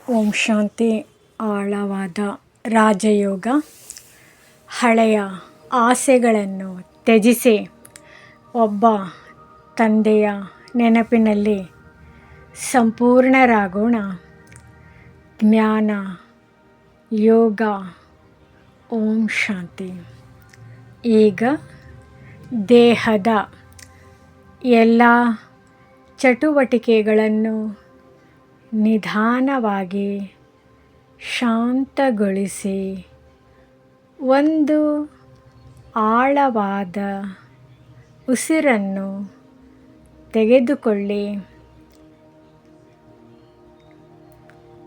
ಓಂ ಶಾಂತಿ. ಆಳವಾದ ರಾಜಯೋಗ. ಹಳೆಯ ಆಸೆಗಳನ್ನು ತ್ಯಜಿಸಿ ಒಬ್ಬ ತಂದೆಯ ನೆನಪಿನಲ್ಲಿ ಸಂಪೂರ್ಣರಾಗೋಣ. ಜ್ಞಾನ ಯೋಗ. ಓಂ ಶಾಂತಿ. ಈಗ ದೇಹದ ಎಲ್ಲ ಚಟುವಟಿಕೆಗಳನ್ನು ನಿಧಾನವಾಗಿ ಶಾಂತಗೊಳಿಸಿ ಒಂದು ಆಳವಾದ ಉಸಿರನ್ನು ತೆಗೆದುಕೊಳ್ಳಿ.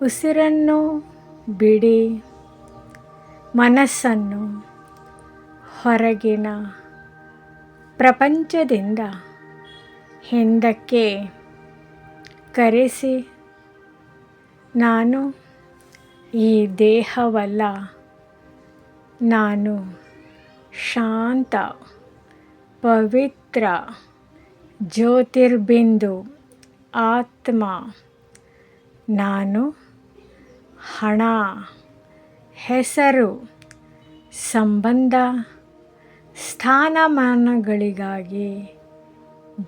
ಉಸಿರನ್ನು ಬಿಡಿ. ಮನಸ್ಸನ್ನು ಹೊರಗಿನ ಪ್ರಪಂಚದಿಂದ ಹಿಂದಕ್ಕೆ ಕರೆಸಿ, ನಾನು ಈ ದೇಹವಲ್ಲ, ನಾನು ಶಾಂತ ಪವಿತ್ರ ಜ್ಯೋತಿರ್ಬಿಂದು ಆತ್ಮ. ನಾನು ಹಣ, ಹೆಸರು, ಸಂಬಂಧ, ಸ್ಥಾನಮಾನಗಳಿಗಾಗಿ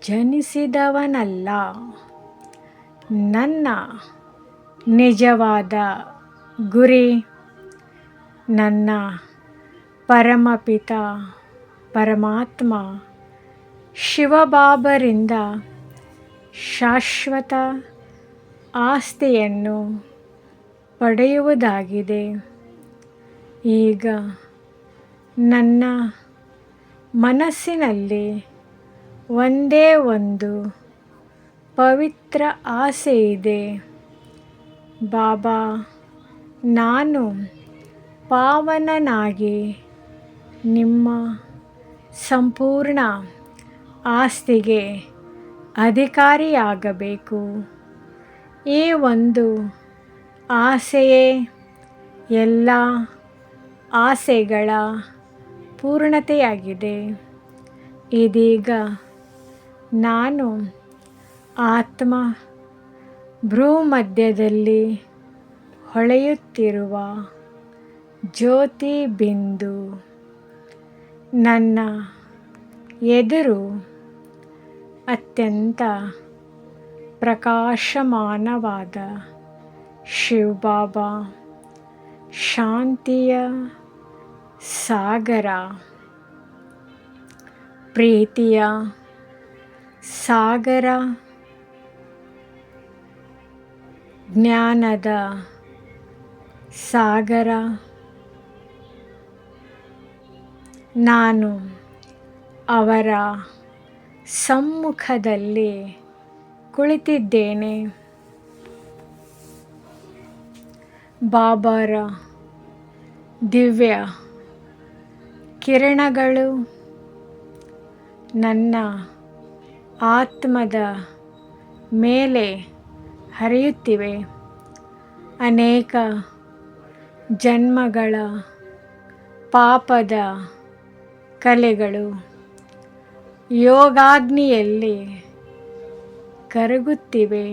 ಜನಿಸಿದವನಲ್ಲ. ನನ್ನ ನಿಜವಾದ ಗುರಿ ನನ್ನ ಪರಮಪಿತ ಪರಮಾತ್ಮ ಶಿವಬಾಬರಿಂದ ಶಾಶ್ವತ ಆಸ್ತಿಯನ್ನು ಪಡೆಯುವುದಾಗಿದೆ. ಈಗ ನನ್ನ ಮನಸ್ಸಿನಲ್ಲಿ ಒಂದೇ ಒಂದು ಪವಿತ್ರ ಆಸೆ ಇದೆ. ಬಾಬಾ, ನಾನು ಪಾವನನಾಗಿ ನಿಮ್ಮ ಸಂಪೂರ್ಣ ಆಸ್ತಿಗೆ ಅಧಿಕಾರಿಯಾಗಬೇಕು. ಈ ಒಂದು ಆಸೆಯೇ ಎಲ್ಲ ಆಸೆಗಳ ಪೂರ್ಣತೆಯಾಗಿದೆ. ಇದೀಗ ನಾನು ಆತ್ಮ ಭ್ರೂಮಧ್ಯದಲ್ಲಿ ಹೊಳೆಯುತ್ತಿರುವ ಜ್ಯೋತಿ ಬಿಂದು. ನನ್ನ ಎದುರು ಅತ್ಯಂತ ಪ್ರಕಾಶಮಾನವಾದ ಶಿವಬಾಬಾ ಶಾಂತಿಯ ಸಾಗರ, ಪ್ರೀತಿಯ ಸಾಗರ, ಜ್ಞಾನದ ಸಾಗರ. ನಾನು ಅವರ ಸಮ್ಮುಖದಲ್ಲಿ ಕುಳಿತಿದ್ದೇನೆ. ಬಾಬಾರ ದಿವ್ಯ ಕಿರಣಗಳು ನನ್ನ ಆತ್ಮದ ಮೇಲೆ ಹರಿಯುತ್ತಿವೆ. ಅನೇಕ ಜನ್ಮಗಳ ಪಾಪದ ಕಲೆಗಳು ಯೋಗಾಗ್ನಿಯಲ್ಲಿ ಕರಗುತ್ತಿವೆ.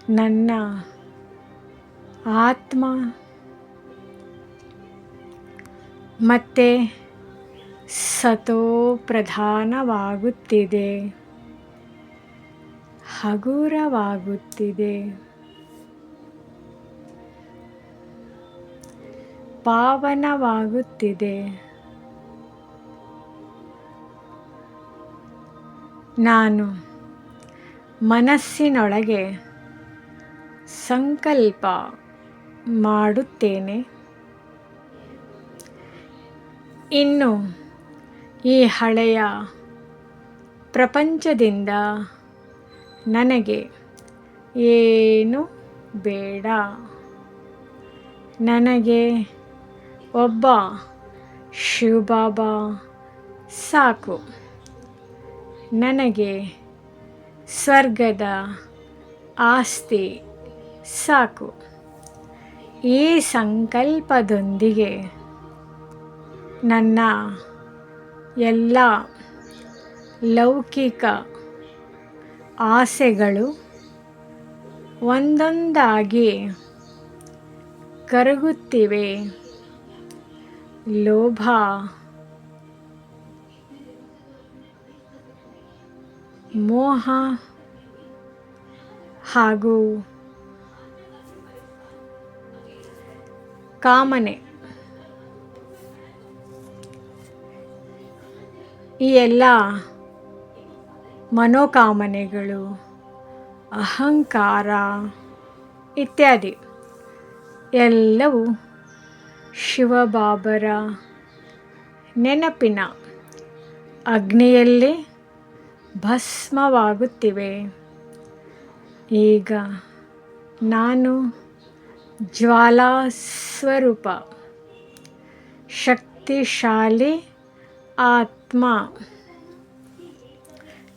ನನ್ನ ಆತ್ಮ ಮತ್ತೆ ಸತೋ ಪ್ರಧಾನವಾಗುತ್ತಿದೆ, ಹಗುರವಾಗುತ್ತಿದೆ, ಪಾವನವಾಗುತ್ತಿದೆ. ನಾನು ಮನಸ್ಸಿನೊಳಗೆ ಸಂಕಲ್ಪ ಮಾಡುತ್ತೇನೆ, ಇನ್ನು ಈ ಹಳೆಯ ಪ್ರಪಂಚದಿಂದ ನನಗೆ ಏನು ಬೇಡ. ನನಗೆ ಒಬ್ಬ ಶಿವಬಾಬಾ ಸಾಕು. ನನಗೆ ಸ್ವರ್ಗದ ಆಸ್ತಿ ಸಾಕು. ಈ ಸಂಕಲ್ಪದೊಂದಿಗೆ ನನ್ನ ಎಲ್ಲ ಲೌಕಿಕ ಆಸೆಗಳು ಒಂದೊಂದಾಗಿ ಕರಗುತ್ತಿವೆ. ಲೋಭ, ಮೋಹ ಹಾಗೂ ಕಾಮನೆ, ಈ ಎಲ್ಲ ಮನೋಕಾಮನೆಗಳು, ಅಹಂಕಾರ ಇತ್ಯಾದಿ ಎಲ್ಲವೂ ಶಿವಬಾಬರ ನೆನಪಿನ ಅಗ್ನಿಯಲ್ಲಿ ಭಸ್ಮವಾಗುತ್ತಿವೆ. ಈಗ ನಾನು ಜ್ವಾಲಾ ಸ್ವರೂಪ ಶಕ್ತಿಶಾಲಿ ಆತ್ಮ.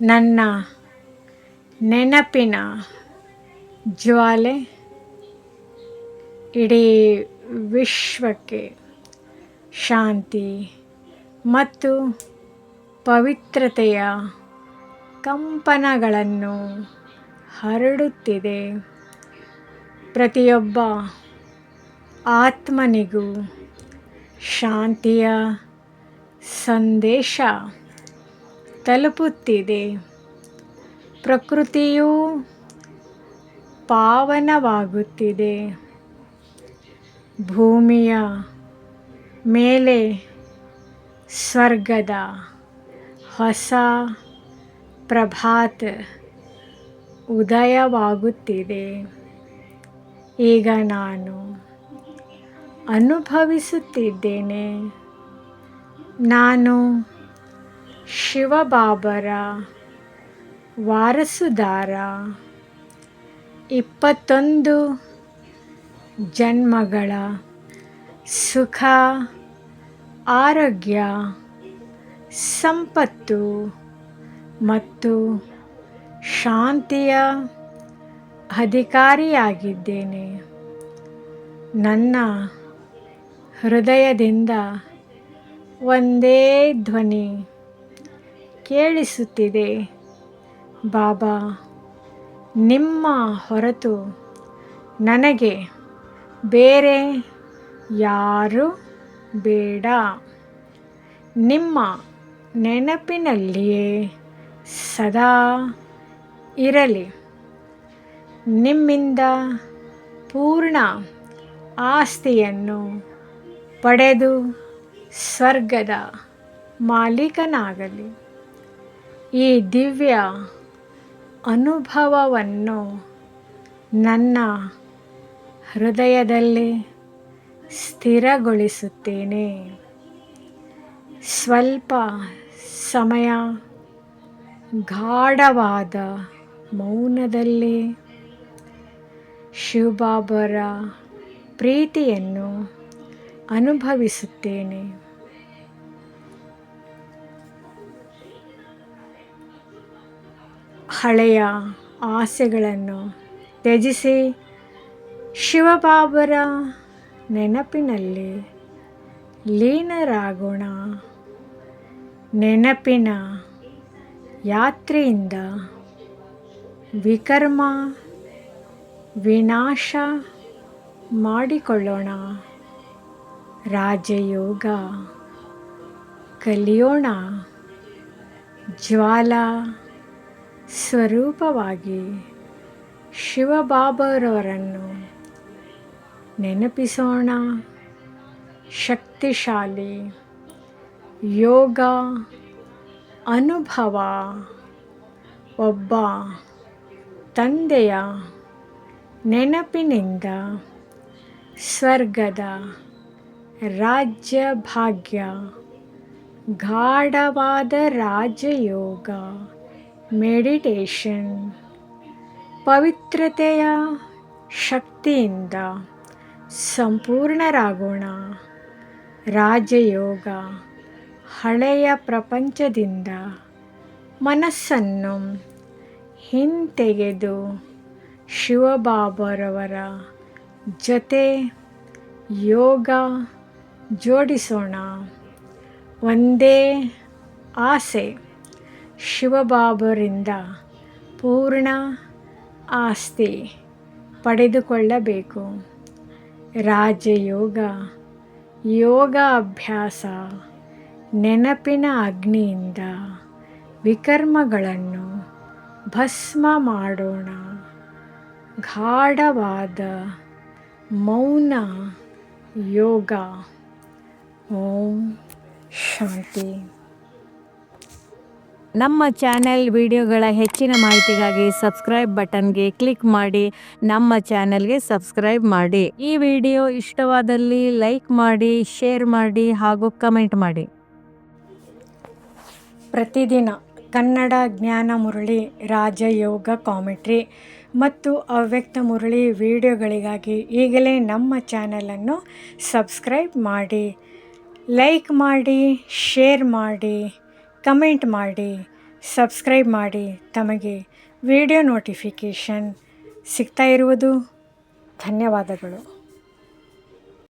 ನನ್ನ ನೆನಪಿನ ಜ್ವಾಲೆ ಇಡೀ ವಿಶ್ವಕ್ಕೆ ಶಾಂತಿ ಮತ್ತು ಪವಿತ್ರತೆಯ ಕಂಪನಗಳನ್ನು ಹರಡುತ್ತಿದೆ. ಪ್ರತಿಯೊಬ್ಬ ಆತ್ಮನಿಗೂ ಶಾಂತಿಯ ಸಂದೇಶ ತಲುಪುತ್ತಿದೆ. ಪ್ರಕೃತಿಯು ಪಾವನವಾಗುತ್ತಿದೆ. ಭೂಮಿಯ ಮೇಲೆ ಸ್ವರ್ಗದ ಹೊಸ ಪ್ರಭಾತ ಉದಯವಾಗುತ್ತಿದೆ. ಈಗ ನಾನು ಅನುಭವಿಸುತ್ತಿದ್ದೇನೆ. ನಾನು ಶಿವಬಾಬರ ವಾರಸುದಾರ. 21 ಜನ್ಮಗಳ ಸುಖ, ಆರೋಗ್ಯ, ಸಂಪತ್ತು ಮತ್ತು ಶಾಂತಿಯ ಅಧಿಕಾರಿಯಾಗಿದ್ದೇನೆ. ನನ್ನ ಹೃದಯದಿಂದ ಒಂದೇ ಧ್ವನಿ ಕೇಳಿಸುತ್ತಿದೆ, ಬಾಬಾ, ನಿಮ್ಮ ಹೊರತು ನನಗೆ ಬೇರೆ ಯಾರೂ ಬೇಡ. ನಿಮ್ಮ ನೆನಪಿನಲ್ಲಿಯೇ ಸದಾ ಇರಲಿ. ನಿಮ್ಮಿಂದ ಪೂರ್ಣ ಆಸ್ತಿಯನ್ನು ಪಡೆದು ಸ್ವರ್ಗದ ಮಾಲೀಕನಾಗಲಿ. ಈ ದಿವ್ಯ ಅನುಭವವನ್ನು ನನ್ನ ಹೃದಯದಲ್ಲಿ ಸ್ಥಿರಗೊಳಿಸುತ್ತೇನೆ. ಸ್ವಲ್ಪ ಸಮಯ ಗಾಢವಾದ ಮೌನದಲ್ಲಿ ಶಿವಬಾಬರ ಪ್ರೀತಿಯನ್ನು ಅನುಭವಿಸುತ್ತೇನೆ. ಹಳೆಯ ಆಸೆಗಳನ್ನು ತ್ಯಜಿಸಿ ಶಿವಬಾಬರ ನೆನಪಿನಲ್ಲಿ ಲೀನರಾಗೋಣ. ನೆನಪಿನ ಯಾತ್ರೆಯಿಂದ ವಿಕರ್ಮ ವಿನಾಶ ಮಾಡಿಕೊಳ್ಳೋಣ. ರಾಜಯೋಗ ಕಲಿಯೋಣ. ಜ್ವಾಲಾ ಸ್ವರೂಪವಾಗಿ ಶಿವಬಾಬರವರನ್ನು ನೆನಪಿಸೋಣ. ಶಕ್ತಿಶಾಲಿ ಯೋಗ ಅನುಭವ. ಒಬ್ಬ ತಂದೆಯ ನೆನಪಿನಿಂದ ಸ್ವರ್ಗದ ರಾಜ್ಯ ಭಾಗ್ಯ. ಗಾಢವಾದ ರಾಜಯೋಗ ಮೆಡಿಟೇಷನ್. ಪವಿತ್ರತೆಯ ಶಕ್ತಿಯಿಂದ ಸಂಪೂರ್ಣರಾಗೋಣ. ರಾಜಯೋಗ ಹಳೆಯ ಪ್ರಪಂಚದಿಂದ ಮನಸ್ಸನ್ನು ಹಿಂತೆಗೆದು ಶಿವಬಾಬರವರ ಜೊತೆ ಯೋಗ ಜೋಡಿಸೋಣ. ಒಂದೇ ಆಸೆ, ಶಿವಬಾಬರಿಂದ ಪೂರ್ಣ ಆಸ್ತಿ ಪಡೆದುಕೊಳ್ಳಬೇಕು. ರಾಜಯೋಗ ಯೋಗ ಅಭ್ಯಾಸ ನೆನಪಿನ ಅಗ್ನಿಯಿಂದ ವಿಕರ್ಮಗಳನ್ನು ಭಸ್ಮ ಮಾಡೋಣ. ಗಾಢವಾದ ಮೌನ ಯೋಗ. ಓಂ ಶಾಂತಿ. ನಮ್ಮ ಚಾನೆಲ್ ವಿಡಿಯೋಗಳ ಹೆಚ್ಚಿನ ಮಾಹಿತಿಗಾಗಿ ಸಬ್ಸ್ಕ್ರೈಬ್ ಬಟನ್ಗೆ ಕ್ಲಿಕ್ ಮಾಡಿ ನಮ್ಮ ಚಾನೆಲ್ಗೆ ಸಬ್ಸ್ಕ್ರೈಬ್ ಮಾಡಿ. ಈ ವಿಡಿಯೋ ಇಷ್ಟವಾದಲ್ಲಿ ಲೈಕ್ ಮಾಡಿ, ಶೇರ್ ಮಾಡಿ ಹಾಗೂ ಕಮೆಂಟ್ ಮಾಡಿ. ಪ್ರತಿದಿನ ಕನ್ನಡ ಜ್ಞಾನ ಮುರಳಿ, ರಾಜಯೋಗ ಕಾಮೆಂಟ್ರಿ ಮತ್ತು ಅವ್ಯಕ್ತ ಮುರಳಿ ವಿಡಿಯೋಗಳಿಗಾಗಿ ಈಗಲೇ ನಮ್ಮ ಚಾನಲನ್ನು ಸಬ್ಸ್ಕ್ರೈಬ್ ಮಾಡಿ, ಲೈಕ್ ಮಾಡಿ, ಶೇರ್ ಮಾಡಿ, ಕಮೆಂಟ್ ಮಾಡಿ, ಸಬ್ಸ್ಕ್ರೈಬ್ ಮಾಡಿ. ತಮಗೆ ವಿಡಿಯೋ ನೋಟಿಫಿಕೇಷನ್ ಸಿಗ್ತಾ ಇರುವುದು ಧನ್ಯವಾದಗಳು.